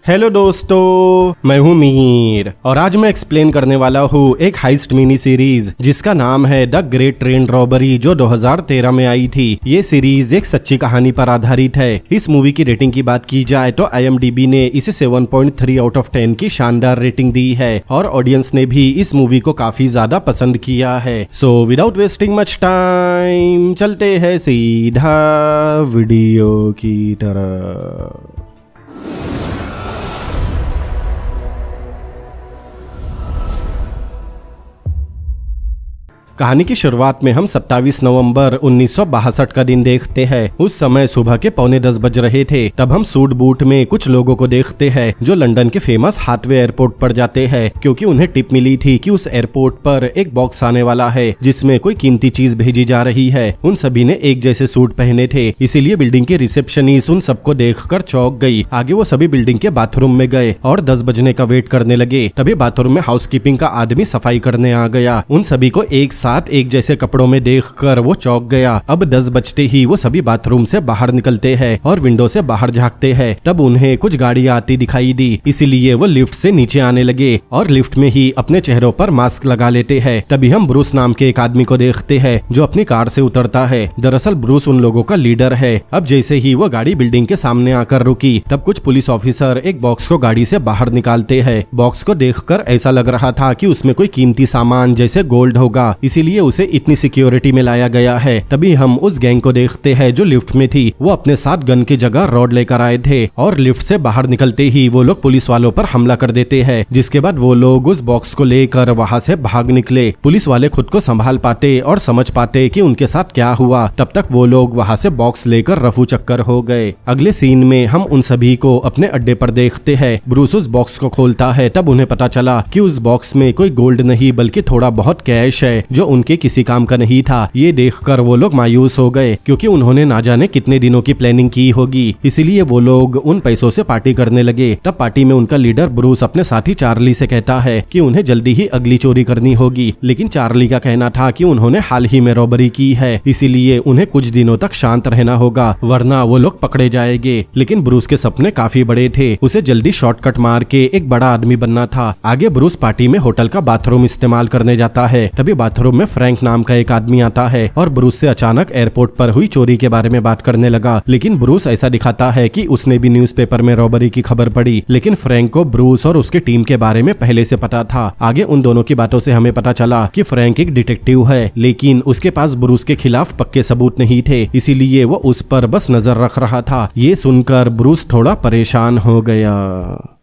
Hello दोस्तों, मैं हूँ मीर और आज मैं एक्सप्लेन करने वाला हूँ एक हाइस्ट मिनी सीरीज जिसका नाम है द ग्रेट ट्रेन रॉबरी, जो 2013 में आई थी। ये सीरीज एक सच्ची कहानी पर आधारित है। इस मूवी की रेटिंग की बात की जाए तो IMDb ने इसे 7.3 आउट ऑफ 10 की शानदार रेटिंग दी है और ऑडियंस ने भी इस मूवी को काफी ज्यादा पसंद किया है। So without wasting much time चलते हैं सीधा वीडियो की तरफ। कहानी की शुरुआत में हम 27 नवंबर 1962 का दिन देखते हैं। उस समय सुबह के 9:45 बज रहे थे। तब हम सूट बूट में कुछ लोगों को देखते हैं जो लंदन के फेमस हाथवे एयरपोर्ट पर जाते हैं, क्योंकि उन्हें टिप मिली थी कि उस एयरपोर्ट पर एक बॉक्स आने वाला है जिसमें कोई कीमती चीज भेजी जा रही है। उन सभी ने एक जैसे सूट पहने थे, इसीलिए बिल्डिंग की रिसेप्शनिस्ट उन सबको देखकर चौंक गई। आगे वो सभी बिल्डिंग के बाथरूम में गए और 10 बजने का वेट करने लगे। तभी बाथरूम में हाउसकीपिंग का आदमी सफाई करने आ गया। उन सभी को एक साथ एक जैसे कपड़ों में देखकर वो चौंक गया। अब 10 बजते ही वो सभी बाथरूम से बाहर निकलते हैं और विंडो से बाहर झांकते हैं। तब उन्हें कुछ गाड़ियां आती दिखाई दी, इसीलिए वो लिफ्ट से नीचे आने लगे और लिफ्ट में ही अपने चेहरों पर मास्क लगा लेते हैं। तभी हम ब्रूस नाम के एक आदमी को देखते हैं जो अपनी कार से उतरता है। दरअसल ब्रूस उन लोगों का लीडर है। अब जैसे ही वो गाड़ी बिल्डिंग के सामने आकर रुकी, तब कुछ पुलिस ऑफिसर एक बॉक्स को गाड़ी से बाहर निकालते हैं। बॉक्स को देखकर ऐसा लग रहा था कि उसमें कोई कीमती सामान जैसे गोल्ड होगा, इसीलिए उसे इतनी सिक्योरिटी में लाया गया है। तभी हम उस गैंग को देखते हैं जो लिफ्ट में थी। वो अपने साथ गन की जगह रॉड लेकर आए थे और लिफ्ट से बाहर निकलते ही वो लोग पुलिस वालों पर हमला कर देते हैं, जिसके बाद वो लोग उस बॉक्स को लेकर वहां से भाग निकले। पुलिस वाले खुद को संभाल पाते और समझ पाते कि उनके साथ क्या हुआ, तब तक वो लोग वहां से बॉक्स लेकर रफू चक्कर हो गए। अगले सीन में हम उन सभी को अपने अड्डे पर देखते हैं। ब्रूस उस बॉक्स को खोलता है। तब उन्हें पता चला कि उस बॉक्स में कोई गोल्ड नहीं बल्कि थोड़ा बहुत कैश है जो उनके किसी काम का नहीं था। ये देखकर वो लोग मायूस हो गए, क्योंकि उन्होंने ना जाने कितने दिनों की प्लानिंग की होगी। इसीलिए वो लोग उन पैसों से पार्टी करने लगे। तब पार्टी में उनका लीडर ब्रूस अपने साथी चार्ली से कहता है कि उन्हें जल्दी ही अगली चोरी करनी होगी, लेकिन चार्ली का कहना था कि उन्होंने हाल ही में रॉबरी की है, इसीलिए उन्हें कुछ दिनों तक शांत रहना होगा, वरना वो लोग पकड़े जाएंगे। लेकिन ब्रूस के सपने काफी बड़े थे। उसे जल्दी शॉर्टकट मार के एक बड़ा आदमी बनना था। आगे ब्रूस पार्टी में होटल का बाथरूम इस्तेमाल करने जाता है। तभी बाथरूम में फ्रैंक नाम का एक आदमी आता है और ब्रूस से अचानक एयरपोर्ट पर हुई चोरी के बारे में बात करने लगा। लेकिन ब्रूस ऐसा दिखाता है कि उसने भी न्यूज़पेपर में रॉबरी की खबर पढ़ी, लेकिन फ्रैंक को ब्रूस और उसके टीम के बारे में पहले से पता था। आगे उन दोनों की बातों से हमें पता चला कि फ्रैंक एक डिटेक्टिव है, लेकिन उसके पास ब्रूस के खिलाफ पक्के सबूत नहीं थे, इसीलिए वो उस पर बस नजर रख रहा था। ये सुनकर ब्रूस थोड़ा परेशान हो गया।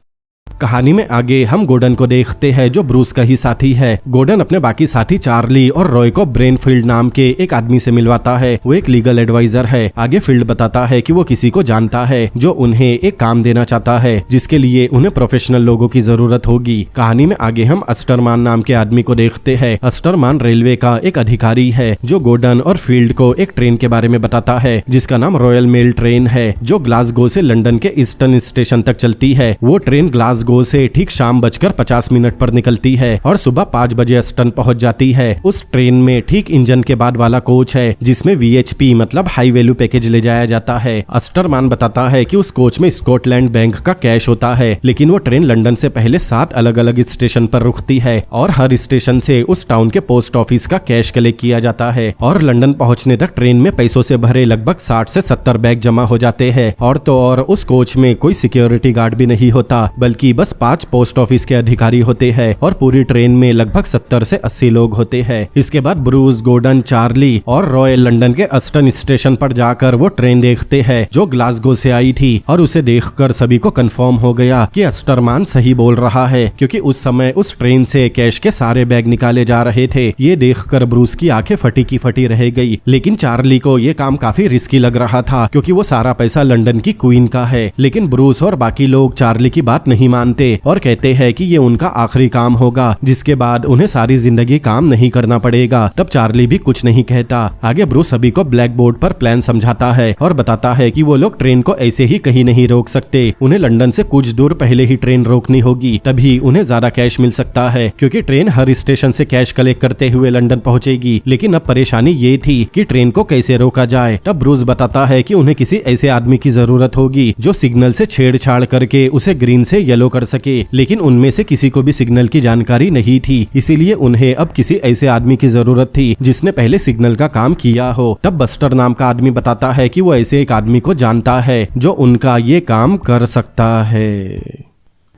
कहानी में आगे हम गोर्डन को देखते हैं जो ब्रूस का ही साथी है। गोर्डन अपने बाकी साथी चार्ली और रॉय को ब्रेनफील्ड नाम के एक आदमी से मिलवाता है। वो एक लीगल एडवाइजर है। आगे फील्ड बताता है कि वो किसी को जानता है जो उन्हें एक काम देना चाहता है, जिसके लिए उन्हें प्रोफेशनल लोगों की जरूरत होगी। कहानी में आगे हम अस्टरमान नाम के आदमी को देखते हैं। अस्टरमान रेलवे का एक अधिकारी है जो गोर्डन और फील्ड को एक ट्रेन के बारे में बताता है जिसका नाम रॉयल मेल ट्रेन है, जो ग्लासगो से लंदन के ईस्टर्न स्टेशन तक चलती है। वो ट्रेन ग्लासगो से ठीक शाम 50:50 पर निकलती है और सुबह 5 बजे अस्टन पहुंच जाती है। उस ट्रेन में ठीक इंजन के बाद वाला कोच है जिसमें VHP मतलब हाई वैल्यू पैकेज ले जाया जाता है। अस्टरमान बताता है कि उस कोच में स्कॉटलैंड बैंक का कैश होता है, लेकिन वो ट्रेन लंदन से पहले 7 अलग अलग स्टेशन पर रुकती है और हर स्टेशन से उस टाउन के पोस्ट ऑफिस का कैश कलेक्ट किया जाता है। और लंदन पहुंचने तक ट्रेन में पैसों से भरे लगभग 60 से 70 बैग जमा हो जाते हैं। और तो और उस कोच में कोई सिक्योरिटी गार्ड भी नहीं होता, बल्कि बस 5 पोस्ट ऑफिस के अधिकारी होते हैं और पूरी ट्रेन में लगभग 70 से 80 लोग होते हैं। इसके बाद ब्रूस, गोर्डन, चार्ली और रॉय लंदन के अस्टन स्टेशन पर जाकर वो ट्रेन देखते हैं जो ग्लासगो से आई थी और उसे देखकर सभी को कंफर्म हो गया कि अस्टरमान सही बोल रहा है, क्योंकि उस समय उस ट्रेन से कैश के सारे बैग निकाले जा रहे थे। ये देखकर ब्रूस की आंखें फटी की फटी रह गई। लेकिन चार्ली को ये काम काफी रिस्की लग रहा था, क्योंकि वो सारा पैसा लंदन की क्वीन का है। लेकिन ब्रूस और बाकी लोग चार्ली की बात नहीं मान मानते और कहते हैं कि ये उनका आखिरी काम होगा, जिसके बाद उन्हें सारी जिंदगी काम नहीं करना पड़ेगा। तब चार्ली भी कुछ नहीं कहता। आगे ब्रूस सभी को ब्लैक बोर्ड पर प्लान समझाता है और बताता है कि वो लोग ट्रेन को ऐसे ही कहीं नहीं रोक सकते। उन्हें लंदन से कुछ दूर पहले ही ट्रेन रोकनी होगी, तभी उन्हें ज्यादा कैश मिल सकता है, क्योंकि ट्रेन हर स्टेशन से कैश कलेक्ट करते हुए लंदन पहुंचेगी। लेकिन अब परेशानी ये थी कि ट्रेन को कैसे रोका जाए। तब ब्रूस बताता है कि उन्हें किसी ऐसे आदमी की जरूरत होगी जो सिग्नल से छेड़छाड़ करके उसे ग्रीन से येलो कर सके, लेकिन उनमें से किसी को भी सिग्नल की जानकारी नहीं थी। इसीलिए उन्हें अब किसी ऐसे आदमी की जरूरत थी जिसने पहले सिग्नल का काम किया हो। तब बस्टर नाम का आदमी बताता है कि वो ऐसे एक आदमी को जानता है जो उनका ये काम कर सकता है।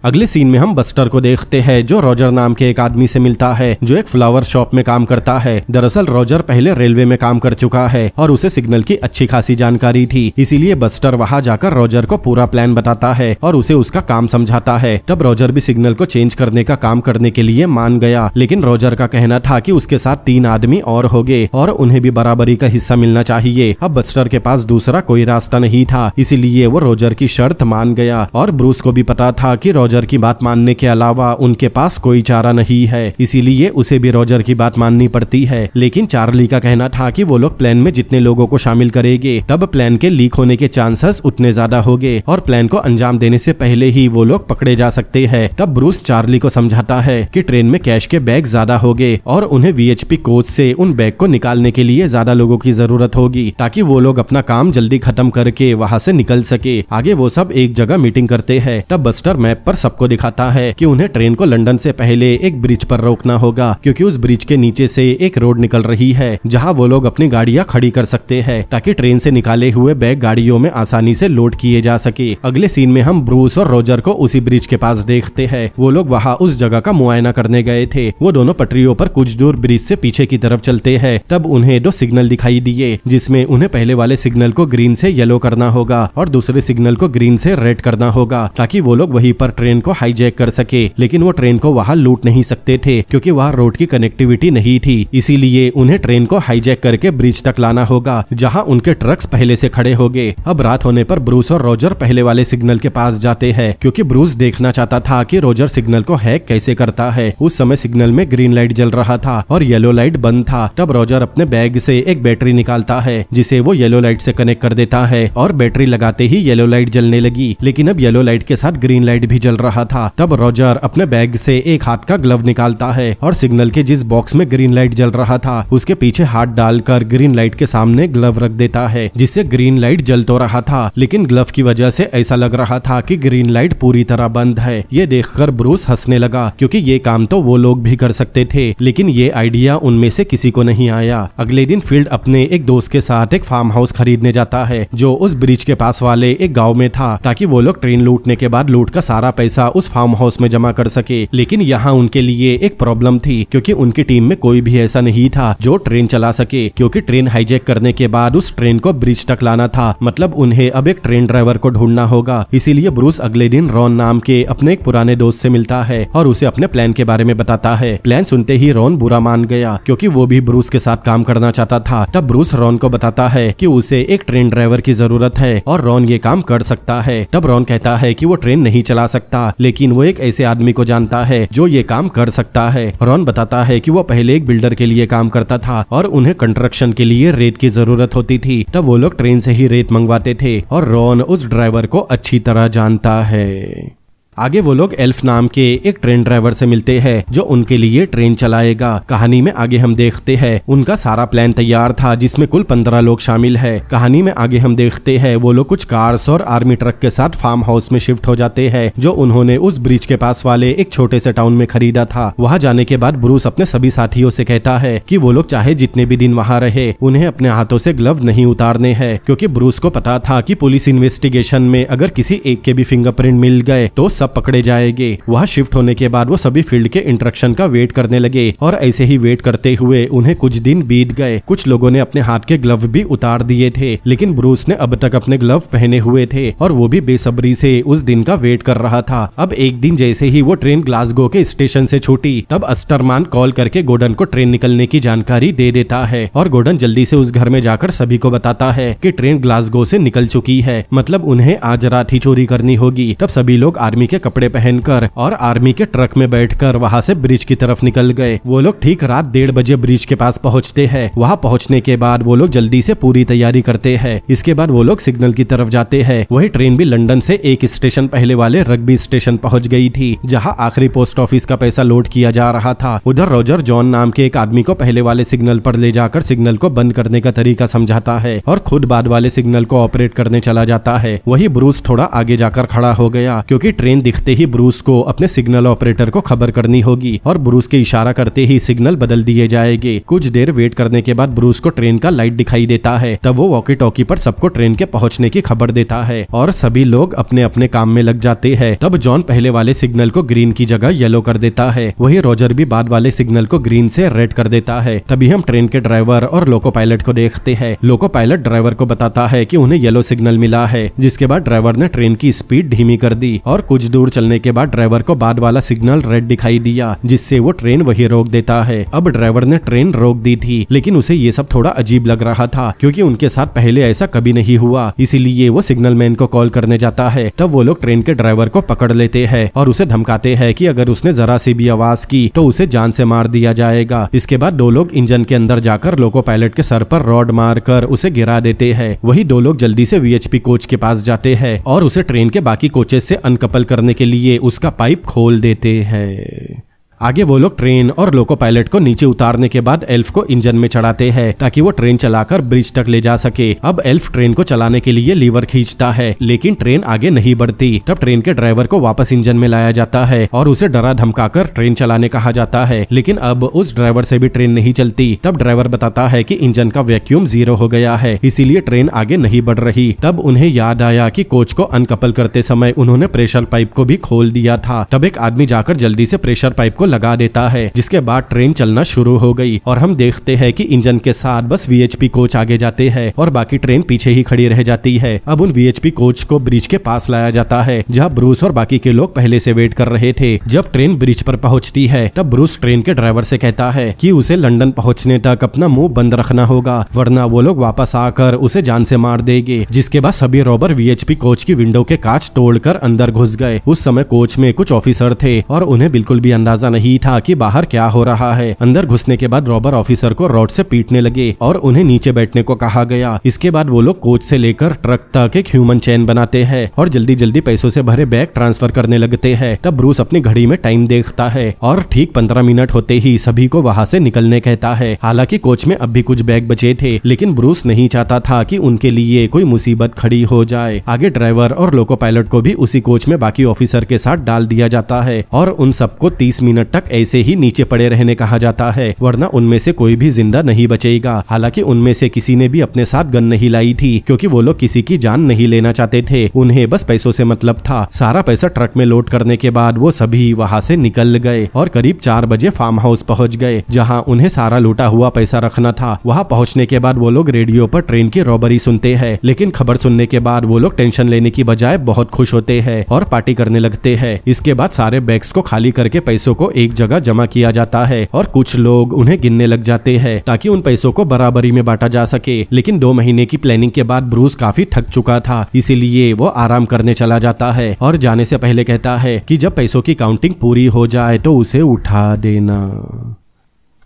अगले सीन में हम बस्टर को देखते हैं जो रॉजर नाम के एक आदमी से मिलता है जो एक फ्लावर शॉप में काम करता है। दरअसल रॉजर पहले रेलवे में काम कर चुका है और उसे सिग्नल की अच्छी खासी जानकारी थी, इसीलिए बस्टर वहां जाकर रॉजर को पूरा प्लान बताता है और उसे उसका काम समझाता है। तब रॉजर भी सिग्नल को चेंज करने का काम करने के लिए मान गया, लेकिन रॉजर का कहना था कि उसके साथ 3 आदमी और होंगे और उन्हें भी बराबरी का हिस्सा मिलना चाहिए। अब बस्टर के पास दूसरा कोई रास्ता नहीं था, इसीलिए वो रॉजर की शर्त मान गया और ब्रूस को भी पता था कि रॉजर की बात मानने के अलावा उनके पास कोई चारा नहीं है, इसीलिए उसे भी रॉजर की बात माननी पड़ती है। लेकिन चार्ली का कहना था कि वो लोग प्लान में जितने लोगों को शामिल करेंगे तब प्लान के लीक होने के चांसेस उतने ज्यादा होंगे और प्लान को अंजाम देने से पहले ही वो लोग पकड़े जा सकते हैं। तब ब्रूस चार्ली को समझाता है कि ट्रेन में कैश के बैग ज्यादा होंगे और उन्हें वीएचपी कोच से उन बैग को निकालने के लिए ज्यादा लोगों की जरूरत होगी, ताकि वो लोग अपना काम जल्दी खत्म करके वहां से निकल सके। आगे वो सब एक जगह मीटिंग करते हैं। तब बस्टर मैप पर सबको दिखाता है कि उन्हें ट्रेन को लंदन से पहले एक ब्रिज पर रोकना होगा, क्योंकि उस ब्रिज के नीचे से एक रोड निकल रही है जहां वो लोग अपनी गाड़ियां खड़ी कर सकते हैं, ताकि ट्रेन से निकाले हुए बैग गाड़ियों में आसानी से लोड किए जा सके। अगले सीन में हम ब्रूस और रॉजर को उसी ब्रिज के पास देखते हैं। वो लोग वहां उस जगह का मुआयना करने गए थे। वो दोनों पटरियों पर कुछ दूर ब्रिज से पीछे की तरफ चलते हैं। तब उन्हें 2 सिग्नल दिखाई दिए, जिसमें उन्हें पहले वाले सिग्नल को ग्रीन से येलो करना होगा और दूसरे सिग्नल को ग्रीन से रेड करना होगा, ताकि वो लोग वहीं पर ट्रेन को हाईजैक कर सके। लेकिन वो ट्रेन को वहां लूट नहीं सकते थे, क्योंकि वहां रोड की कनेक्टिविटी नहीं थी। इसीलिए उन्हें ट्रेन को हाईजैक करके ब्रिज तक लाना होगा, जहां उनके ट्रक्स पहले से खड़े होंगे। अब रात होने पर ब्रूस और रॉजर पहले वाले सिग्नल के पास जाते हैं, क्योंकि ब्रूस देखना चाहता था कि रॉजर सिग्नल को हैक कैसे करता है। उस समय सिग्नल में ग्रीन लाइट जल रहा था और येलो लाइट बंद था। तब रॉजर अपने बैग से एक बैटरी निकालता है, जिसे वो येलो लाइट से कनेक्ट कर देता है और बैटरी लगाते ही येलो लाइट जलने लगी। लेकिन अब येलो लाइट के साथ ग्रीन लाइट भी जल रहा था। तब रॉजर अपने बैग से एक हाथ का ग्लव निकालता है और सिग्नल के जिस बॉक्स में ग्रीन लाइट जल रहा था उसके पीछे हाथ डालकर ग्रीन लाइट के सामने ग्लव रख देता है, जिससे ग्रीन लाइट जल तो रहा था, लेकिन ग्लव की वजह से ऐसा लग रहा था कि ग्रीन लाइट पूरी तरह बंद है। ये देखकर ब्रूस हंसने लगा, क्योंकि ये काम तो वो लोग भी कर सकते थे, लेकिन ये आइडिया उनमें से किसी को नहीं आया। अगले दिन फील्ड अपने एक दोस्त के साथ एक फार्म हाउस खरीदने जाता है जो उस ब्रिज के पास वाले एक गाँव में था, ताकि वो लोग ट्रेन लूटने के बाद लूट का सारा पैसा उस फार्म हाउस में जमा कर सके। लेकिन यहाँ उनके लिए एक प्रॉब्लम थी, क्योंकि उनकी टीम में कोई भी ऐसा नहीं था जो ट्रेन चला सके, क्योंकि ट्रेन हाईजैक करने के बाद उस ट्रेन को ब्रिज तक लाना था। मतलब उन्हें अब एक ट्रेन ड्राइवर को ढूंढना होगा। इसीलिए ब्रूस अगले दिन रॉन नाम के अपने एक पुराने दोस्त से मिलता है और उसे अपने प्लान के बारे में बताता है। प्लान सुनते ही रॉन बुरा मान गया, क्योंकि वो भी ब्रूस के साथ काम करना चाहता था। तब ब्रूस रॉन को बताता है कि उसे एक ट्रेन ड्राइवर की जरूरत है और रॉन ये काम कर सकता है। तब रॉन कहता है कि वो ट्रेन नहीं चला सकता, लेकिन वो एक ऐसे आदमी को जानता है जो ये काम कर सकता है। रॉन बताता है कि वो पहले एक बिल्डर के लिए काम करता था और उन्हें कंस्ट्रक्शन के लिए रेत की जरूरत होती थी। तब वो लोग ट्रेन से ही रेत मंगवाते थे और रॉन उस ड्राइवर को अच्छी तरह जानता है। आगे वो लोग एल्फ नाम के एक ट्रेन ड्राइवर से मिलते हैं जो उनके लिए ट्रेन चलाएगा। कहानी में आगे हम देखते हैं उनका सारा प्लान तैयार था, जिसमें कुल 15 लोग शामिल है। कहानी में आगे हम देखते हैं वो लोग कुछ कार्स और आर्मी ट्रक के साथ फार्म हाउस में शिफ्ट हो जाते हैं, जो उन्होंने उस ब्रिज के पास वाले एक छोटे से टाउन में खरीदा था। वहां जाने के बाद ब्रूस अपने सभी साथियों से कहता है कि वो लोग चाहे जितने भी दिन वहां रहे, उन्हें अपने हाथों से ग्लव नहीं उतारने हैं, क्योंकि ब्रूस को पता था कि पुलिस इन्वेस्टिगेशन में अगर किसी एक के भी फिंगरप्रिंट मिल गए तो पकड़े जाएंगे। वहां शिफ्ट होने के बाद वो सभी फील्ड के इंस्ट्रक्शन का वेट करने लगे और ऐसे ही वेट करते हुए उन्हें कुछ दिन बीत गए। कुछ लोगों ने अपने हाथ के ग्लव भी उतार दिए थे, लेकिन ब्रूस ने अब तक अपने ग्लव पहने हुए थे और वो भी बेसब्री से उस दिन का वेट कर रहा था। अब एक दिन जैसे ही वो ट्रेन ग्लासगो के स्टेशन से छूटी, तब अस्टरमान कॉल करके गोर्डन को ट्रेन निकलने की जानकारी दे देता है और गोर्डन जल्दी से उस घर में जाकर सभी को बताता है कि ट्रेन ग्लासगो से निकल चुकी है, मतलब उन्हें आज रात ही चोरी करनी होगी। तब सभी लोग आर्मी के के कपड़े पहनकर और आर्मी के ट्रक में बैठकर वहाँ से ब्रिज की तरफ निकल गए। वो लोग ठीक रात 1:30 बजे ब्रिज के पास पहुँचते हैं। वहाँ पहुँचने के बाद वो लोग जल्दी से पूरी तैयारी करते हैं। इसके बाद वो लोग सिग्नल की तरफ जाते हैं। वही ट्रेन भी लंदन से एक स्टेशन पहले वाले रग्बी स्टेशन पहुँच गई थी, जहाँ आखिरी पोस्ट ऑफिस का पैसा लोड किया जा रहा था। उधर रॉजर जॉन नाम के एक आदमी को पहले वाले सिग्नल पर ले जाकर सिग्नल को बंद करने का तरीका समझाता है और खुद बाद वाले सिग्नल को ऑपरेट करने चला जाता है। वही ब्रूस थोड़ा आगे जाकर खड़ा हो गया, क्योंकि ट्रेन दिखते ही ब्रूस को अपने सिग्नल ऑपरेटर को खबर करनी होगी और ब्रूस के इशारा करते ही सिग्नल बदल दिए जाएंगे। कुछ देर वेट करने के बाद ब्रूस को ट्रेन का लाइट दिखाई देता है। तब वो वॉकी टॉकी पर सबको ट्रेन के पहुंचने की खबर देता है और सभी लोग अपने अपने काम में लग जाते हैं। तब जॉन पहले वाले सिग्नल को ग्रीन की जगह येलो कर देता है। वही रॉजर भी बाद वाले सिग्नल को ग्रीन से रेड कर देता है। तभी हम ट्रेन के ड्राइवर और लोको पायलट को देखते हैं। लोको पायलट ड्राइवर को बताता है कि उन्हें येलो सिग्नल मिला है, जिसके बाद ड्राइवर ने ट्रेन की स्पीड धीमी कर दी और कुछ दूर चलने के बाद ड्राइवर को बाद वाला सिग्नल रेड दिखाई दिया, जिससे वो ट्रेन वही रोक देता है। अब ड्राइवर ने ट्रेन रोक दी थी, लेकिन उसे ये सब थोड़ा अजीब लग रहा था, क्योंकि उनके साथ पहले ऐसा कभी नहीं हुआ। इसीलिए वो सिग्नल मैन को कॉल करने जाता है। तब वो लोग ट्रेन के ड्राइवर को पकड़ लेते हैं और उसे धमकाते हैं कि अगर उसने जरा सी भी आवाज की तो उसे जान से मार दिया जाएगा। इसके बाद दो लोग इंजन के अंदर जाकर लोको पायलट के सर पर रॉड मारकर उसे गिरा देते हैं। वही दो लोग जल्दी से वीएचपी कोच के पास जाते हैं और उसे ट्रेन के बाकी कोचेस से अनकपल करने के लिए उसका पाइप खोल देते हैं। आगे वो लोग ट्रेन और लोको पायलट को नीचे उतारने के बाद एल्फ को इंजन में चढ़ाते हैं ताकि वो ट्रेन चलाकर ब्रिज तक ले जा सके। अब एल्फ ट्रेन को चलाने के लिए लीवर खींचता है, लेकिन ट्रेन आगे नहीं बढ़ती। तब ट्रेन के ड्राइवर को वापस इंजन में लाया जाता है और उसे डरा धमकाकर ट्रेन चलाने कहा जाता है, लेकिन अब उस ड्राइवर से भी ट्रेन नहीं चलती। तब ड्राइवर बताता है कि इंजन का वैक्यूम 0 हो गया है, इसीलिए ट्रेन आगे नहीं बढ़ रही। तब उन्हें याद आया कि कोच को अनकपल करते समय उन्होंने प्रेशर पाइप को भी खोल दिया था। तब एक आदमी जाकर जल्दी से प्रेशर पाइप को लगा देता है, जिसके बाद ट्रेन चलना शुरू हो गई और हम देखते हैं कि इंजन के साथ बस वीएचपी कोच आगे जाते हैं और बाकी ट्रेन पीछे ही खड़ी रह जाती है। अब उन वीएचपी कोच को ब्रिज के पास लाया जाता है, जहां ब्रूस और बाकी के लोग पहले से वेट कर रहे थे। जब ट्रेन ब्रिज पर पहुंचती है तब ब्रूस ट्रेन के ड्राइवर से कहता है कि उसे लंदन पहुंचने तक अपना मुंह बंद रखना होगा, वरना वो लोग वापस आकर उसे जान से मार देंगे। जिसके बाद सभी रॉबर वीएचपी कोच की विंडो के कांच तोड़कर अंदर घुस गए। उस समय कोच में कुछ ऑफिसर थे और उन्हें बिल्कुल भी अंदाजा नहीं था कि बाहर क्या हो रहा है। अंदर घुसने के बाद रॉबर ऑफिसर को रॉड से पीटने लगे और उन्हें नीचे बैठने को कहा गया। इसके बाद वो लोग कोच से लेकर ट्रक तक एक ह्यूमन चेन बनाते हैं और जल्दी जल्दी पैसों से भरे बैग ट्रांसफर करने लगते हैं। तब ब्रूस अपनी घड़ी में टाइम देखता है और ठीक 15 मिनट होते ही सभी को वहाँ से निकलने कहता है। हालांकि कोच में अब भी कुछ बैग बचे थे, लेकिन ब्रूस नहीं चाहता था कि उनके लिए कोई मुसीबत खड़ी हो जाए। आगे ड्राइवर और लोको पायलट को भी उसी कोच में बाकी ऑफिसर के साथ डाल दिया जाता है और उन सबको 30 मिनट तक ऐसे ही नीचे पड़े रहने कहा जाता है, वरना उनमें से कोई भी जिंदा नहीं बचेगा। हालांकि उनमें से किसी ने भी अपने साथ गन नहीं लाई थी, क्योंकि वो लोग किसी की जान नहीं लेना चाहते थे। उन्हें बस पैसों से मतलब था। सारा पैसा ट्रक में लोड करने के बाद वो सभी वहाँ से निकल गए और करीब 4 बजे फार्म हाउस पहुँच गए, जहाँ उन्हें सारा लूटा हुआ पैसा रखना था। वहाँ पहुँचने के बाद वो लोग रेडियो पर ट्रेन की रॉबरी सुनते हैं, लेकिन खबर सुनने के बाद वो लोग टेंशन लेने की बजाय बहुत खुश होते हैं और पार्टी करने लगते हैं। इसके बाद सारे बैग्स को खाली करके पैसों को एक जगह जमा किया जाता है और कुछ लोग उन्हें गिनने लग जाते हैं ताकि उन पैसों को बराबरी में बांटा जा सके। लेकिन 2 महीने की प्लानिंग के बाद ब्रूस काफी थक चुका था, इसीलिए वो आराम करने चला जाता है और जाने से पहले कहता है कि जब पैसों की काउंटिंग पूरी हो जाए तो उसे उठा देना।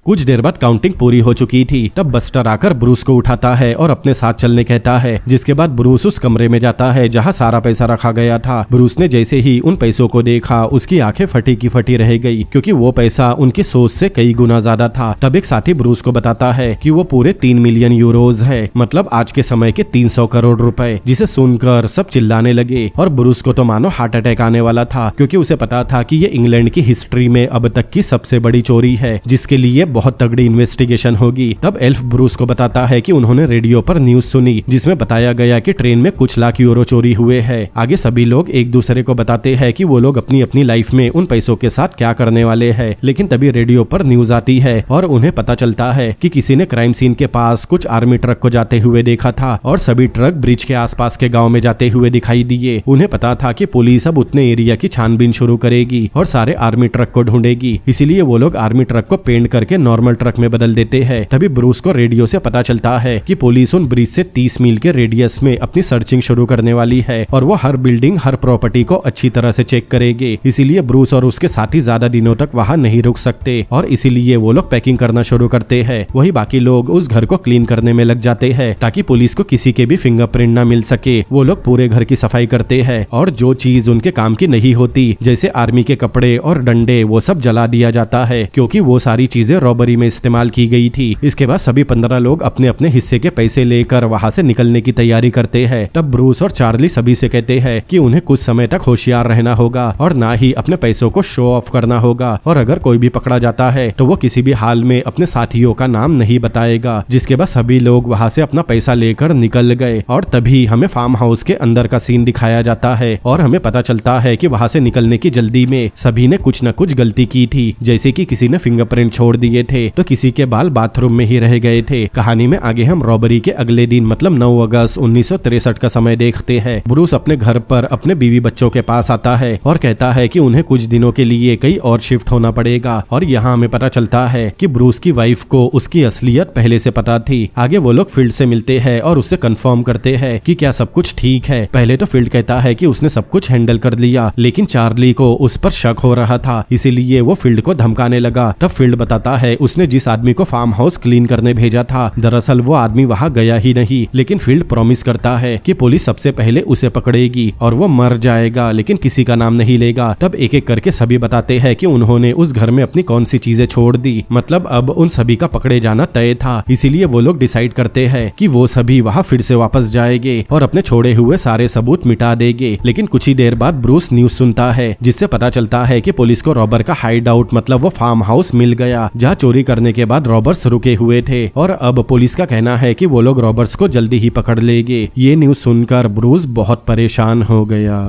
कुछ देर बाद काउंटिंग पूरी हो चुकी थी। तब बस्टर आकर ब्रूस को उठाता है और अपने साथ चलने कहता है, जिसके बाद ब्रूस उस कमरे में जाता है जहां सारा पैसा रखा गया था। ब्रूस ने जैसे ही उन पैसों को देखा उसकी आंखें फटी की फटी रह गई, क्योंकि वो पैसा उनकी सोच से कई गुना ज्यादा था। तब एक साथी ब्रूस को बताता है कि वो पूरे 3 मिलियन यूरोज है, मतलब आज के समय के 300 करोड़ रुपए, जिसे सुनकर सब चिल्लाने लगे और ब्रूस को तो मानो हार्ट अटैक आने वाला था, क्योंकि उसे पता था कि ये इंग्लैंड की हिस्ट्री में अब तक की सबसे बड़ी चोरी है, जिसके लिए बहुत तगड़ी इन्वेस्टिगेशन होगी। तब एल्फ ब्रूस को बताता है कि उन्होंने रेडियो पर न्यूज सुनी जिसमें बताया गया कि ट्रेन में कुछ लाख यूरो चोरी हुए हैं। आगे सभी लोग एक दूसरे को बताते हैं कि वो लोग अपनी अपनी लाइफ में उन पैसों के साथ क्या करने वाले हैं। लेकिन तभी रेडियो पर न्यूज आती है और उन्हें पता चलता है कि किसी ने क्राइम सीन के पास कुछ आर्मी ट्रक को जाते हुए देखा था और सभी ट्रक ब्रिज के आसपास के गाँव में जाते हुए दिखाई दिए। उन्हें पता था कि पुलिस अब उतने एरिया की छानबीन शुरू करेगी और सारे आर्मी ट्रक को ढूंढेगी, इसीलिए वो लोग आर्मी ट्रक को पेंट करके नॉर्मल ट्रक में बदल देते हैं। तभी ब्रूस को रेडियो से पता चलता है कि पुलिस उन ब्रिज से 30 मील के रेडियस में अपनी सर्चिंग शुरू करने वाली है और वो हर बिल्डिंग, हर प्रॉपर्टी को अच्छी तरह से चेक करेंगे। इसीलिए ब्रूस और उसके साथी ज्यादा दिनों तक वहां नहीं रुक सकते और इसीलिए वो लोग पैकिंग करना शुरू करते हैं। वही बाकी लोग उस घर को क्लीन करने में लग जाते हैं ताकि पुलिस को किसी के भी फिंगरप्रिंट ना मिल सके। वो लोग पूरे घर की सफाई करते हैं और जो चीज उनके काम की नहीं होती, जैसे आर्मी के कपड़े और डंडे, वो सब जला दिया जाता है क्योंकि वो सारी चीजें रॉबरी में इस्तेमाल की गई थी। इसके बाद सभी 15 लोग अपने अपने हिस्से के पैसे लेकर वहां से निकलने की तैयारी करते हैं। तब ब्रूस और चार्ली सभी से कहते हैं कि उन्हें कुछ समय तक होशियार रहना होगा और ना ही अपने पैसों को शो ऑफ करना होगा, और अगर कोई भी पकड़ा जाता है तो वो किसी भी हाल में अपने साथियों का नाम नहीं बताएगा। जिसके बाद सभी लोग वहां से अपना पैसा लेकर निकल गए और तभी हमें फार्म हाउस के अंदर का सीन दिखाया जाता है और हमें पता चलता है कि वहां से निकलने की जल्दी में सभी ने कुछ न कुछ गलती की थी, जैसे कि किसी ने फिंगरप्रिंट छोड़ दिए थे तो किसी के बाल बाथरूम में ही रह गए थे। कहानी में आगे हम रॉबरी के अगले दिन मतलब 9 अगस्त 1963 का समय देखते हैं। ब्रूस अपने घर पर अपने बीवी बच्चों के पास आता है और कहता है कि उन्हें कुछ दिनों के लिए कहीं और शिफ्ट होना पड़ेगा और यहाँ हमें पता चलता है कि ब्रूस की वाइफ को उसकी असलियत पहले से पता थी। आगे वो लोग फील्ड से मिलते हैं और उससे कंफर्म करते हैं कि क्या सब कुछ ठीक है। पहले तो फील्ड कहता है कि उसने सब कुछ हैंडल कर लिया, लेकिन चार्ली को उस पर शक हो रहा था, इसीलिए वो फील्ड को धमकाने लगा। तब फील्ड बताता है उसने जिस आदमी को फार्म हाउस क्लीन करने भेजा था, दरअसल वो आदमी वहाँ गया ही नहीं, लेकिन फील्ड प्रॉमिस करता है कि पुलिस सबसे पहले उसे पकड़ेगी और वो मर जाएगा, लेकिन किसी का नाम नहीं लेगा। तब एक एक करके सभी बताते हैं कि उन्होंने उस घर में अपनी कौन सी चीजें छोड़ दी, मतलब अब उन सभी का पकड़े जाना तय था। इसीलिए वो लोग डिसाइड करते हैं कि वो सभी वहाँ फिर से वापस जाएंगे और अपने छोड़े हुए सारे सबूत मिटा देंगे। लेकिन कुछ ही देर बाद ब्रूस न्यूज सुनता है जिससे पता चलता है कि पुलिस को रॉबर का हाइड आउट मतलब वो फार्म हाउस मिल गया जहाँ चोरी करने के बाद रॉबर्स रुके हुए थे और अब पुलिस का कहना है कि वो लोग रॉबर्स को जल्दी ही पकड़ लेंगे। ये न्यूज सुनकर ब्रूस बहुत परेशान हो गया।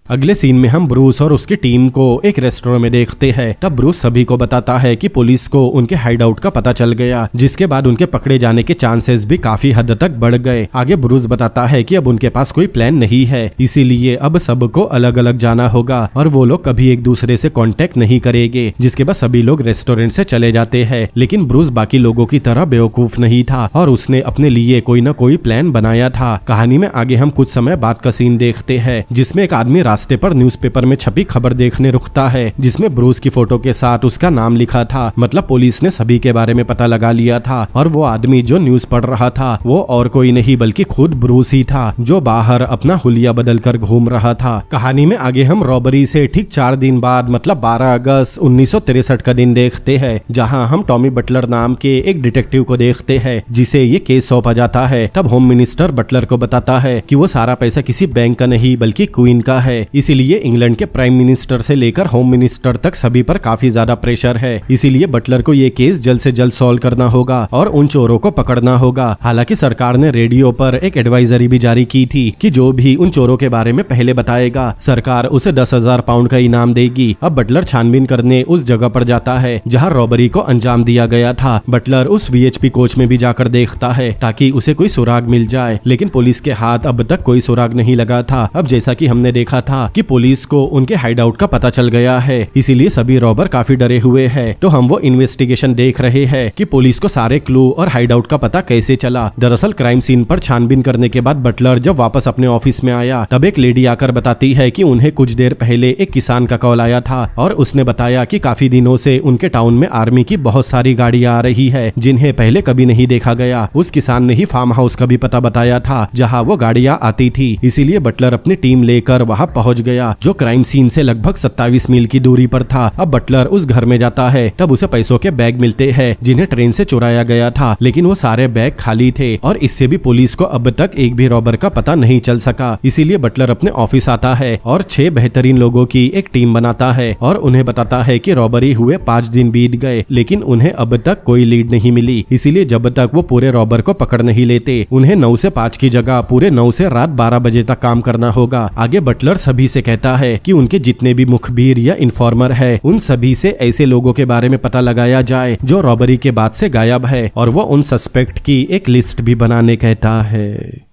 अगले सीन में हम ब्रूस और उसकी टीम को एक रेस्टोरेंट में देखते हैं। तब ब्रूस सभी को बताता है कि पुलिस को उनके हाइड आउट का पता चल गया, जिसके बाद उनके पकड़े जाने के चांसेस भी काफी हद तक बढ़ गए। आगे ब्रूस बताता है कि अब उनके पास कोई प्लान नहीं है, इसीलिए अब सबको अलग अलग जाना होगा और वो लोग कभी एक दूसरे से कांटेक्ट नहीं करेंगे। जिसके बाद सभी लोग रेस्टोरेंट से चले जाते हैं, लेकिन ब्रूस बाकी लोगों की तरह बेवकूफ नहीं था और उसने अपने लिए कोई न कोई प्लान बनाया था। कहानी में आगे हम कुछ समय बाद का सीन देखते हैं जिसमें एक आदमी रास्ते पर न्यूज़पेपर में छपी खबर देखने रुकता है जिसमें ब्रूस की फोटो के साथ उसका नाम लिखा था। मतलब पुलिस ने सभी के बारे में पता लगा लिया था और वो आदमी जो न्यूज पढ़ रहा था वो और कोई नहीं बल्कि खुद ब्रूस ही था, जो बाहर अपना हुलिया बदल कर घूम रहा था। कहानी में आगे हम रॉबरी से ठीक 4 दिन बाद मतलब 12 अगस्त 1963 का दिन देखते हैं, जहां हम टॉमी बटलर नाम के एक डिटेक्टिव को देखते हैं जिसे ये केस सौंपा जाता है। तब होम मिनिस्टर बटलर को बताता है कि वो सारा पैसा किसी बैंक का नहीं बल्कि क्वीन का है, इसीलिए इंग्लैंड के प्राइम मिनिस्टर से लेकर होम मिनिस्टर तक सभी पर काफी ज्यादा प्रेशर है। इसीलिए बटलर को ये केस जल्द से जल्द सॉल्व करना होगा और उन चोरों को पकड़ना होगा। हालांकि सरकार ने रेडियो पर एक एडवाइजरी भी जारी की थी कि जो भी उन चोरों के बारे में पहले बताएगा सरकार उसे 10,000 पाउंड का इनाम देगी। अब बटलर छानबीन करने उस जगह पर जाता है जहां रॉबरी को अंजाम दिया गया था। बटलर उस वीएचपी कोच में भी जाकर देखता है ताकि उसे कोई सुराग मिल जाए, लेकिन पुलिस के हाथ अब तक कोई सुराग नहीं लगा था। अब जैसा कि हमने देखा था कि पुलिस को उनके हाइड आउट का पता चल गया है, इसीलिए सभी रॉबर काफी डरे हुए हैं। तो हम वो इन्वेस्टिगेशन देख रहे हैं कि पुलिस को सारे क्लू और हाइड आउट का पता कैसे चला। दरअसल क्राइम सीन पर छानबीन करने के बाद बटलर जब वापस अपने ऑफिस में आया तब एक लेडी आकर बताती है कि उन्हें कुछ देर पहले एक किसान का कॉल आया था और उसने बताया कि काफी दिनों से उनके टाउन में आर्मी की बहुत सारी गाड़ियां आ रही है जिन्हें पहले कभी नहीं देखा गया। उस किसान ने ही फार्म हाउस का भी पता बताया था जहाँ वो गाड़ियां आती थी, इसीलिए बटलर अपनी टीम लेकर वहाँ पहुँच गया जो क्राइम सीन से लगभग 27 मील की दूरी पर था। अब बटलर उस घर में जाता है तब उसे पैसों के बैग मिलते हैं जिन्हें ट्रेन से चुराया गया था, लेकिन वो सारे बैग खाली थे और इससे भी पुलिस को अब तक एक भी रॉबर का पता नहीं चल सका। इसीलिए बटलर अपने ऑफिस आता है और 6 बेहतरीन लोगों की एक टीम बनाता है और उन्हें बताता है कि रॉबरी हुए 5 दिन बीत गए लेकिन उन्हें अब तक कोई लीड नहीं मिली, इसीलिए जब तक वो पूरे रॉबर को पकड़ नहीं लेते उन्हें 9 से 5 की जगह पूरे 9 से रात 12 बजे तक काम करना होगा। आगे बटलर सभी से कहता है कि उनके जितने भी मुखबिर या इन्फॉर्मर है उन सभी से ऐसे लोगों के बारे में पता लगाया जाए जो रॉबरी के बाद से गायब है और वो उन सस्पेक्ट की एक लिस्ट भी बनाने कहता है।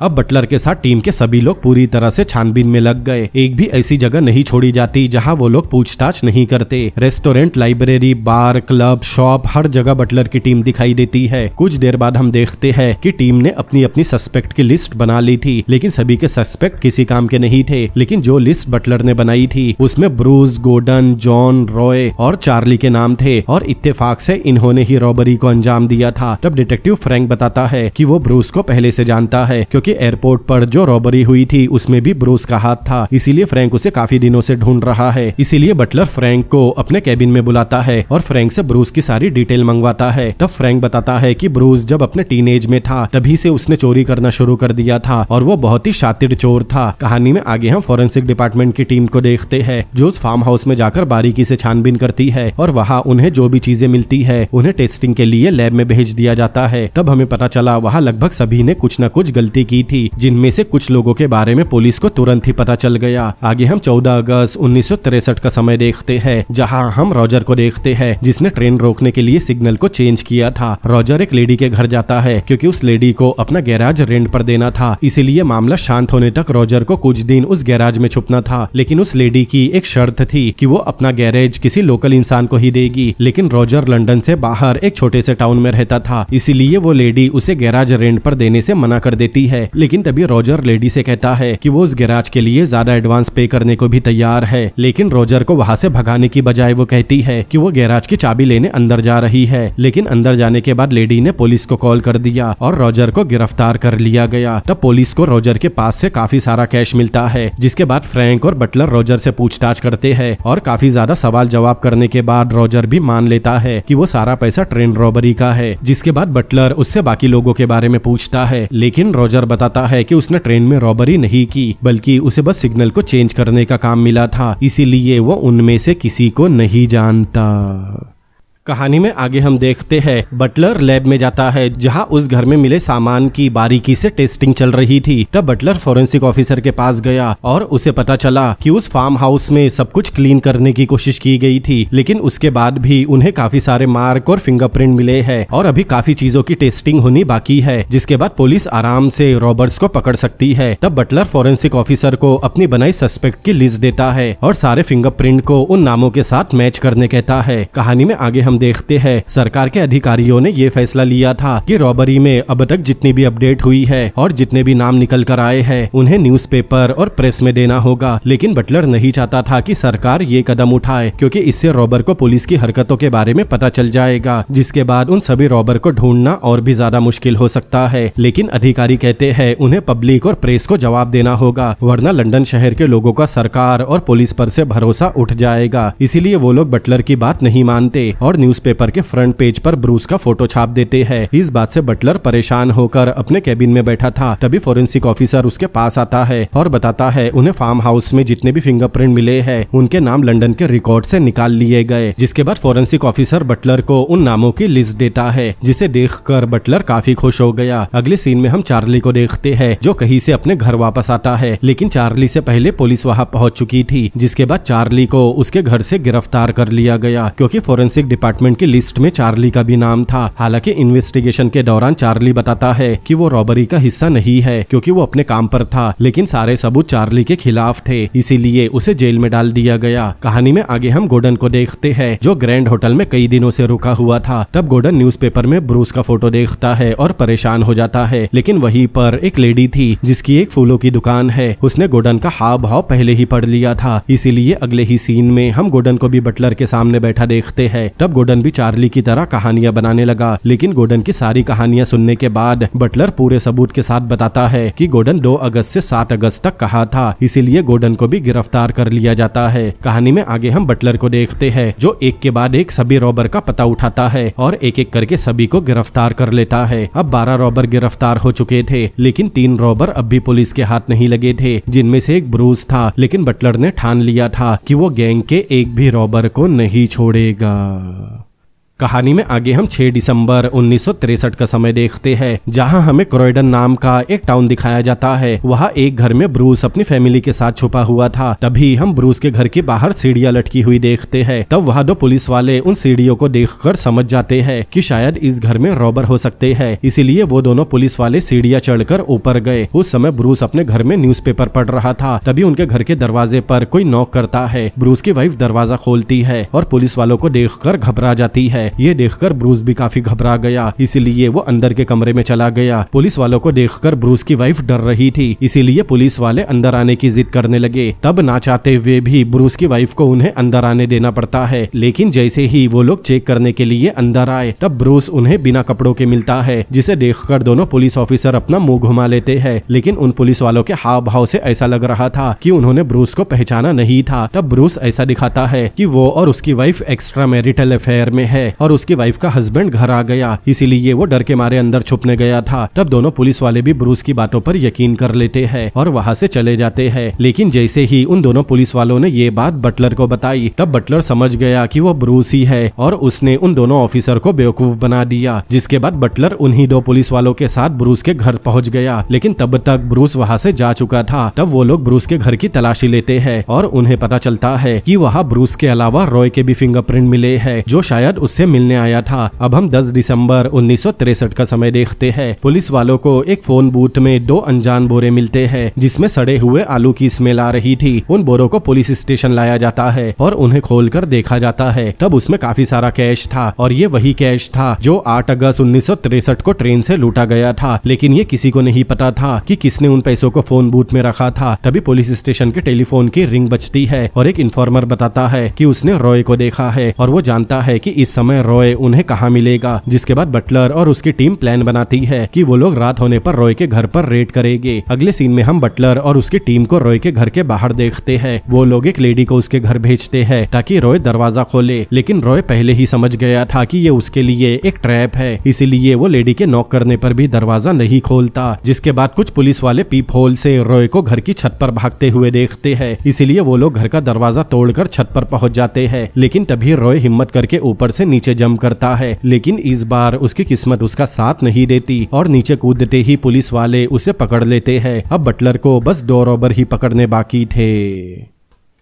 अब बटलर के साथ टीम के सभी लोग पूरी तरह से छानबीन में लग गए। एक भी ऐसी जगह नहीं छोड़ी जाती जहां वो लोग पूछताछ नहीं करते। रेस्टोरेंट, लाइब्रेरी, बार, क्लब, शॉप, हर जगह बटलर की टीम दिखाई देती है। कुछ देर बाद हम देखते हैं कि टीम ने अपनी अपनी सस्पेक्ट की लिस्ट बना ली थी, लेकिन सभी के सस्पेक्ट किसी काम के नहीं थे। लेकिन जो लिस्ट बटलर ने बनाई थी उसमें ब्रूस, गोर्डन, जॉन, रॉय और चार्ली के नाम थे और इत्तेफाक से इन्होंने ही रॉबरी को अंजाम दिया था। तब डिटेक्टिव फ्रैंक बताता है कि वो ब्रूस को पहले से जानता है क्योंकि एयरपोर्ट पर जो रॉबरी हुई थी उसमें भी ब्रूस का हाथ था, इसीलिए फ्रैंक उसे काफी दिनों से ढूंढ रहा है। इसीलिए बटलर फ्रैंक को अपने कैबिन में बुलाता है और फ्रैंक से ब्रूस की सारी डिटेल मंगवाता है। तब फ्रैंक बताता है कि ब्रूस जब अपने टीनेज में था तभी से उसने चोरी करना शुरू कर दिया था और वो बहुत ही शातिर चोर था। कहानी में आगे हम फोरेंसिक डिपार्टमेंट की टीम को देखते हैं जो उस फार्म हाउस में जाकर बारीकी से छानबीन करती है और वहाँ उन्हें जो भी चीजें मिलती है उन्हें टेस्टिंग के लिए लैब में भेज दिया जाता है। तब हमें पता चला वहाँ लगभग सभी ने कुछ न कुछ गलती की थी, जिनमें से कुछ लोगों के बारे में पुलिस को तुरंत ही पता चल गया। आगे हम 14 अगस्त 1963 का समय देखते हैं जहाँ हम रॉजर को देखते हैं जिसने ट्रेन रोकने के लिए सिग्नल को चेंज किया था। रॉजर एक लेडी के घर जाता है क्योंकि उस लेडी को अपना गैराज रेंट पर देना था, इसीलिए मामला शांत होने तक रॉजर को कुछ दिन उस गैराज में छुपना था। लेकिन उस लेडी की एक शर्त थी कि वो अपना गैरेज किसी लोकल इंसान को ही देगी। लेकिन रॉजर लंदन से बाहर एक छोटे से टाउन में रहता था, इसीलिए वो लेडी उसे गैराज रेंट पर देने से मना कर देती है। लेकिन तभी रॉजर लेडी से कहता है कि वो उस गैराज के लिए ज्यादा एडवांस पे करने को भी तैयार है। लेकिन रॉजर को वहां से भगाने की बजाय वो कहती है कि वो गैराज की चाबी लेने अंदर जा रही है। लेकिन अंदर जाने के बाद लेडी ने पुलिस को कॉल कर दिया और रॉजर को गिरफ्तार कर लिया गया। तब पुलिस को रॉजर के पास से काफी सारा कैश मिलता है, जिसके बाद फ्रैंक और बटलर रॉजर से पूछताछ करते हैं और काफी ज्यादा सवाल जवाब करने के बाद रॉजर भी मान लेता है कि वो सारा पैसा ट्रेन रॉबरी का है। जिसके बाद बटलर उससे बाकी लोगों के बारे में पूछता है, लेकिन रॉजर बताता है कि उसने ट्रेन में रॉबरी नहीं की, बल्कि उसे बस सिग्नल को चेंज करने का काम मिला था, इसीलिए वो उनमें से किसी को नहीं जानता। कहानी में आगे हम देखते हैं बटलर लैब में जाता है जहां उस घर में मिले सामान की बारीकी से टेस्टिंग चल रही थी। तब बटलर फोरेंसिक ऑफिसर के पास गया और उसे पता चला कि उस फार्म हाउस में सब कुछ क्लीन करने की कोशिश की गई थी, लेकिन उसके बाद भी उन्हें काफी सारे मार्क और फिंगरप्रिंट मिले हैं और अभी काफी चीजों की टेस्टिंग होनी बाकी है, जिसके बाद पुलिस आराम से रॉबर्ट्स को पकड़ सकती है। तब बटलर फोरेंसिक ऑफिसर को अपनी बनाई सस्पेक्ट की लिस्ट देता है और सारे फिंगरप्रिंट को उन नामों के साथ मैच करने कहता है। कहानी में आगे हम देखते हैं सरकार के अधिकारियों ने ये फैसला लिया था कि रॉबरी में अब तक जितनी भी अपडेट हुई है और जितने भी नाम निकल कर आए हैं उन्हें न्यूज़पेपर और प्रेस में देना होगा। लेकिन बटलर नहीं चाहता था कि सरकार ये कदम उठाए क्योंकि इससे रॉबर को पुलिस की हरकतों के बारे में पता चल जाएगा, जिसके बाद उन सभी रॉबर को ढूंढना और भी ज्यादा मुश्किल हो सकता है। लेकिन अधिकारी कहते हैं उन्हें पब्लिक और प्रेस को जवाब देना होगा, वरना लंदन शहर के लोगों का सरकार और पुलिस पर से भरोसा उठ जाएगा। इसीलिए वो लोग बटलर की बात नहीं मानते और न्यूज़पेपर के फ्रंट पेज पर ब्रूस का फोटो छाप देते हैं। इस बात से बटलर परेशान होकर अपने कैबिन में बैठा था। तभी फोरेंसिक ऑफिसर उसके पास आता है और बताता है उन्हें फार्म हाउस में जितने भी फिंगरप्रिंट मिले हैं उनके नाम लंदन के रिकॉर्ड से निकाल लिए गए। जिसके बाद फोरेंसिक ऑफिसर बटलर को उन नामों की लिस्ट देता है, जिसे देखकर बटलर काफी खुश हो गया। अगले सीन में हम चार्ली को देखते हैं जो कहीं से अपने घर वापस आता है, लेकिन चार्ली से पहले पुलिस वहां पहुंच चुकी थी। जिसके बाद चार्ली को उसके घर से गिरफ्तार कर लिया गया क्योंकि फोरेंसिक डिपार्टमेंट की लिस्ट में चार्ली का भी नाम था। हालांकि इन्वेस्टिगेशन के दौरान चार्ली बताता है कि वो रॉबरी का हिस्सा नहीं है क्योंकि वो अपने काम पर था, लेकिन सारे सबूत चार्ली के खिलाफ थे, इसीलिए उसे जेल में डाल दिया गया। कहानी में आगे हम गोर्डन को देखते हैं जो ग्रैंड होटल में कई दिनों से रुका हुआ था। तब गोर्डन न्यूज़पेपर में ब्रूस का फोटो देखता है और परेशान हो जाता है, लेकिन वहीं पर एक लेडी थी जिसकी एक फूलों की दुकान है। उसने गोर्डन का हाव भाव पहले ही पढ़ लिया था, इसीलिए अगले ही सीन में हम गोर्डन को भी बटलर के सामने बैठा देखते हैं। तब गोर्डन भी चार्ली की तरह कहानियां बनाने लगा, लेकिन गोर्डन की सारी कहानियां सुनने के बाद बटलर पूरे सबूत के साथ बताता है कि गोर्डन 2 अगस्त से 7 अगस्त तक कहा था, इसीलिए गोर्डन को भी गिरफ्तार कर लिया जाता है। कहानी में आगे हम बटलर को देखते हैं जो एक के बाद एक सभी रॉबर का पता उठाता है और एक एक करके सभी को गिरफ्तार कर लेता है। अब 12 रॉबर गिरफ्तार हो चुके थे, लेकिन 3 रॉबर अब भी पुलिस के हाथ नहीं लगे थे, जिनमें से एक ब्रूस था। लेकिन बटलर ने ठान लिया था कि वो गैंग के एक भी रॉबर को नहीं छोड़ेगा। कहानी में आगे हम 6 दिसंबर 1963 का समय देखते हैं, जहां हमें क्रॉयडन नाम का एक टाउन दिखाया जाता है। वहां एक घर में ब्रूस अपनी फैमिली के साथ छुपा हुआ था। तभी हम ब्रूस के घर के बाहर सीढ़ियां लटकी हुई देखते हैं। तब वहां 2 पुलिस वाले उन सीढ़ियों को देखकर समझ जाते हैं कि शायद इस घर में रॉबर हो सकते हैं। इसीलिए वो दोनों पुलिस वाले सीढ़ियां चढ़कर ऊपर गए। उस समय ब्रूस अपने घर में न्यूज़पेपर पढ़ रहा था। तभी उनके घर के दरवाजे पर कोई नॉक करता है। ब्रूस की वाइफ दरवाजा खोलती है और पुलिस वालों को देखकर घबरा जाती है। ये देखकर ब्रूस भी काफी घबरा गया, इसीलिए वो अंदर के कमरे में चला गया। पुलिस वालों को देखकर ब्रूस की वाइफ डर रही थी, इसीलिए पुलिस वाले अंदर आने की जिद करने लगे। तब ना चाहते हुए भी ब्रूस की वाइफ को उन्हें अंदर आने देना पड़ता है। लेकिन जैसे ही वो लोग चेक करने के लिए अंदर आए, तब ब्रूस उन्हें बिना कपड़ों के मिलता है, जिसे देखकर दोनों पुलिस ऑफिसर अपना मुंह घुमा लेते हैं। लेकिन उन पुलिस वालों के हाव भाव से ऐसा लग रहा था कि उन्होंने ब्रूस को पहचाना नहीं था। तब ब्रूस ऐसा दिखाता है कि वो और उसकी वाइफ एक्स्ट्रा मैरिटल अफेयर में है और उसकी वाइफ का हस्बैंड घर आ गया, इसीलिए वो डर के मारे अंदर छुपने गया था। तब दोनों पुलिस वाले भी ब्रूस की बातों पर यकीन कर लेते हैं और वहां से चले जाते हैं। लेकिन जैसे ही उन दोनों पुलिस वालों ने ये बात बटलर को बताई, तब बटलर समझ गया कि वो ब्रूस ही है और उसने उन दोनों ऑफिसर को बेवकूफ बना दिया। जिसके बाद बटलर उन्हीं 2 पुलिस वालों के साथ ब्रूस के घर पहुंच गया। लेकिन तब तक ब्रूस वहां से जा चुका था। तब वो लोग ब्रूस के घर की तलाशी लेते हैं और उन्हें पता चलता है कि वहां ब्रूस के अलावा रॉय के भी फिंगरप्रिंट मिले हैं, जो शायद उससे मिलने आया था। अब हम 10 दिसंबर 1963 का समय देखते हैं। पुलिस वालों को एक फोन बूथ में 2 अनजान बोरे मिलते हैं, जिसमें सड़े हुए आलू की स्मेल आ रही थी। उन बोरों को पुलिस स्टेशन लाया जाता है और उन्हें खोलकर देखा जाता है। तब उसमें काफी सारा कैश था और ये वही कैश था जो 8 अगस्त 1963 को ट्रेन से लूटा गया था। लेकिन ये किसी को नहीं पता था कि किसने उन पैसों को फोन बूथ में रखा था। तभी पुलिस स्टेशन के टेलीफोन की रिंग बजती है और एक इन्फॉर्मर बताता है कि उसने रॉय को देखा है और वो जानता है कि इस समय रॉय उन्हें कहाँ मिलेगा। जिसके बाद बटलर और उसकी टीम प्लान बनाती है कि वो लोग रात होने पर रॉय के घर पर रेड करेंगे। अगले सीन में हम बटलर और उसकी टीम को रॉय के घर के बाहर देखते हैं। वो लोग एक लेडी को उसके घर भेजते हैं ताकि रॉय दरवाजा खोले। लेकिन रॉय पहले ही समझ गया था कि ये उसके लिए एक ट्रैप है, इसीलिए वो लेडी के नॉक करने पर भी दरवाजा नहीं खोलता। जिसके बाद कुछ पुलिस वाले पीप होल से रॉय को घर की छत पर भागते हुए देखते हैं, इसीलिए वो लोग घर का दरवाजा तोड़कर छत पर पहुंच जाते हैं। लेकिन तभी रॉय हिम्मत करके ऊपर से नीचे जंप करता है। लेकिन इस बार उसकी किस्मत उसका साथ नहीं देती और नीचे कूदते ही पुलिस वाले उसे पकड़ लेते हैं। अब बटलर को बस 2 रॉबर ही पकड़ने बाकी थे।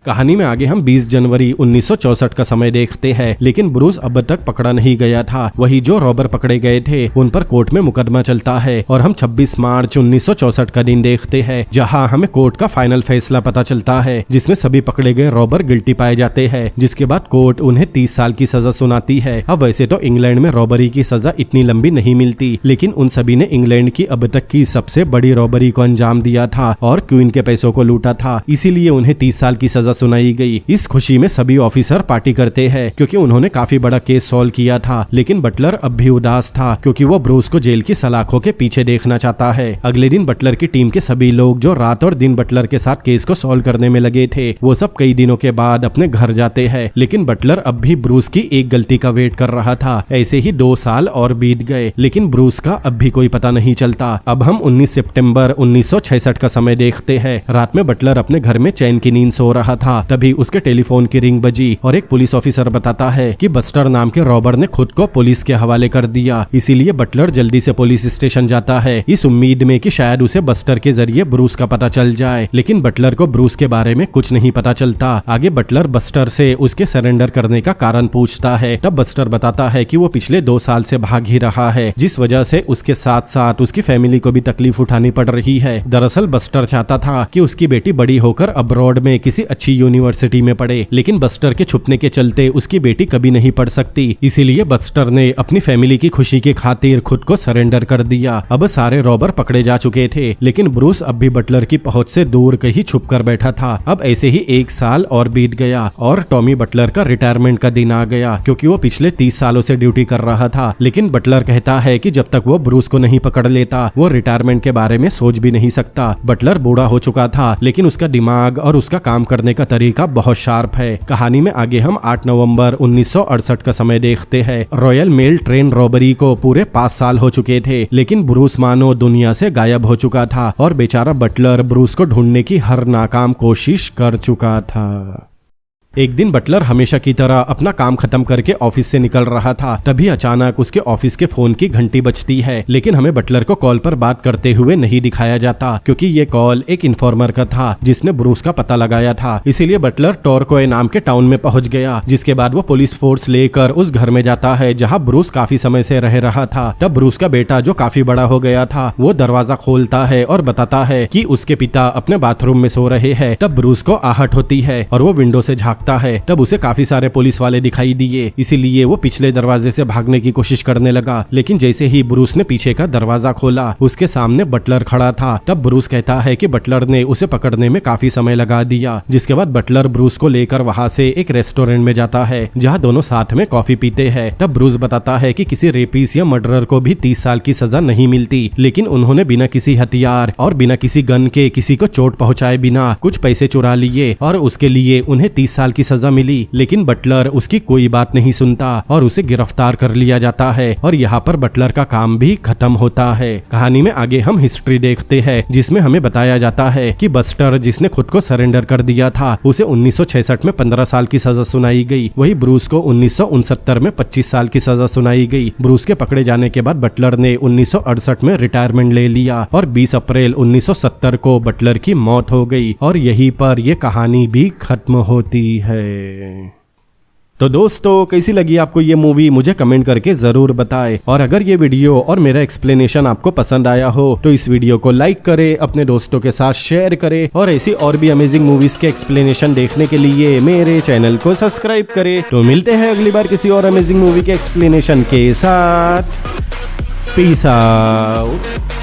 कहानी में आगे हम 20 जनवरी 1964 का समय देखते हैं। लेकिन ब्रूस अब तक पकड़ा नहीं गया था। वही जो रॉबर पकड़े गए थे उन पर कोर्ट में मुकदमा चलता है और हम 26 मार्च 1964 का दिन देखते हैं, जहां हमें कोर्ट का फाइनल फैसला पता चलता है, जिसमें सभी पकड़े गए रॉबर गिल्टी पाए जाते हैं। जिसके बाद कोर्ट उन्हें 30 साल की सजा सुनाती है। अब वैसे तो इंग्लैंड में रॉबरी की सजा इतनी लंबी नहीं मिलती, लेकिन उन सभी ने इंग्लैंड की अब तक की सबसे बड़ी रॉबरी को अंजाम दिया था और क्वीन के पैसों को लूटा था, इसीलिए उन्हें 30 साल की सजा सुनाई गई। इस खुशी में सभी ऑफिसर पार्टी करते हैं क्योंकि उन्होंने काफी बड़ा केस सॉल्व किया था। लेकिन बटलर अब भी उदास था क्योंकि वो ब्रूस को जेल की सलाखों के पीछे देखना चाहता है। अगले दिन बटलर की टीम के सभी लोग जो रात और दिन बटलर के साथ केस को सॉल्व करने में लगे थे, वो सब कई दिनों के बाद अपने घर जाते हैं। लेकिन बटलर अब भी ब्रूस की एक गलती का वेट कर रहा था। ऐसे ही 2 साल और बीत गए, लेकिन ब्रूस का अब भी कोई पता नहीं चलता। अब हम 19 सितंबर 1966 का समय देखते हैं। रात में बटलर अपने घर में चैन की नींद सो रहा था। तभी उसके टेलीफोन की रिंग बजी और एक पुलिस ऑफिसर बताता है कि बस्टर नाम के रॉबर ने खुद को पुलिस के हवाले कर दिया। इसीलिए बटलर जल्दी से पुलिस स्टेशन जाता है, इस उम्मीद में कि शायद उसे बस्टर के जरिए ब्रूस का पता चल जाए। लेकिन बटलर को ब्रूस के बारे में कुछ नहीं पता चलता। आगे बटलर बस्टर से उसके सरेंडर करने का कारण पूछता है। तब बस्टर बताता है कि वो पिछले 2 साल से भाग ही रहा है, जिस वजह से उसके साथ साथ उसकी फैमिली को भी तकलीफ उठानी पड़ रही है। दरअसल बस्टर चाहता था कि उसकी बेटी बड़ी होकर अब्रॉड में किसी अच्छी यूनिवर्सिटी में पढ़े, लेकिन बस्टर के छुपने के चलते उसकी बेटी कभी नहीं पढ़ सकती। इसीलिए बस्टर ने अपनी फैमिली की खुशी की खातिर खुद को सरेंडर कर दिया। अब सारे रॉबर पकड़े जा चुके थे, लेकिन ब्रूस अब भी बटलर की पहुंच से दूर कहीं छुप कर बैठा था। अब ऐसे ही 1 साल और बीत गया और टॉमी बटलर का रिटायरमेंट का दिन आ गया, क्योंकि वो पिछले 30 सालों से ड्यूटी कर रहा था। लेकिन बटलर कहता है कि जब तक वो ब्रूस को नहीं पकड़ लेता, वो रिटायरमेंट के बारे में सोच भी नहीं सकता। बटलर बूढ़ा हो चुका था, लेकिन उसका दिमाग और उसका काम करने का तरीका बहुत शार्प है। कहानी में आगे हम 8 नवंबर 1968 का समय देखते हैं। रॉयल मेल ट्रेन रॉबरी को पूरे 5 साल हो चुके थे, लेकिन ब्रूस मानो दुनिया से गायब हो चुका था और बेचारा बटलर ब्रूस को ढूंढने की हर नाकाम कोशिश कर चुका था। एक दिन बटलर हमेशा की तरह अपना काम खत्म करके ऑफिस से निकल रहा था। तभी अचानक उसके ऑफिस के फोन की घंटी बजती है, लेकिन हमें बटलर को कॉल पर बात करते हुए नहीं दिखाया जाता, क्योंकि ये कॉल एक इन्फॉर्मर का था जिसने ब्रूस का पता लगाया था। इसीलिए बटलर टोरकोए नाम के टाउन में पहुंच गया, जिसके बाद वो पुलिस फोर्स लेकर उस घर में जाता है जहाँ ब्रूस काफी समय से रह रहा था। तब ब्रूस का बेटा, जो काफी बड़ा हो गया था, वो दरवाजा खोलता है और बताता है कि उसके पिता अपने बाथरूम में सो रहे हैं। तब ब्रूस को आहट होती है और वो विंडो से झांकता है। तब उसे काफी सारे पुलिस वाले दिखाई दिए, इसीलिए वो पिछले दरवाजे से भागने की कोशिश करने लगा। लेकिन जैसे ही ब्रूस ने पीछे का दरवाजा खोला, उसके सामने बटलर खड़ा था। तब ब्रूस कहता है कि बटलर ने उसे पकड़ने में काफी समय लगा दिया। जिसके बाद बटलर ब्रूस को लेकर वहां से एक रेस्टोरेंट में जाता है, जहां दोनों साथ में कॉफी पीते हैं। तब ब्रूस बताता है कि किसी रेपिस या मर्डरर को भी 30 साल की सजा नहीं मिलती, लेकिन उन्होंने बिना किसी हथियार और बिना किसी गन के किसी को चोट पहुंचाए बिना कुछ पैसे चुरा लिए और उसके लिए उन्हें 30 साल की सजा मिली। लेकिन बटलर उसकी कोई बात नहीं सुनता और उसे गिरफ्तार कर लिया जाता है और यहाँ पर बटलर का काम भी खत्म होता है। कहानी में आगे हम हिस्ट्री देखते हैं, जिसमें हमें बताया जाता है कि बस्टर, जिसने खुद को सरेंडर कर दिया था, उसे 1966 में 15 साल की सजा सुनाई गई। वही ब्रूस को 1969 में 25 साल की सजा सुनाई गई। ब्रूस के पकड़े जाने के बाद बटलर ने 1968 में रिटायरमेंट ले लिया और 20 अप्रैल 1970 को बटलर की मौत हो गई और यहीं पर यह कहानी भी खत्म होती है। तो दोस्तों, कैसी लगी आपको ये मूवी, मुझे कमेंट करके जरूर बताएं। और अगर ये वीडियो और मेरा एक्सप्लेनेशन आपको पसंद आया हो तो इस वीडियो को लाइक करें, अपने दोस्तों के साथ शेयर करें और ऐसी और भी अमेजिंग मूवीज के एक्सप्लेनेशन देखने के लिए मेरे चैनल को सब्सक्राइब करें। तो मिलते हैं अगली बार किसी और अमेजिंग मूवी के एक्सप्लेनेशन के साथ। Peace out.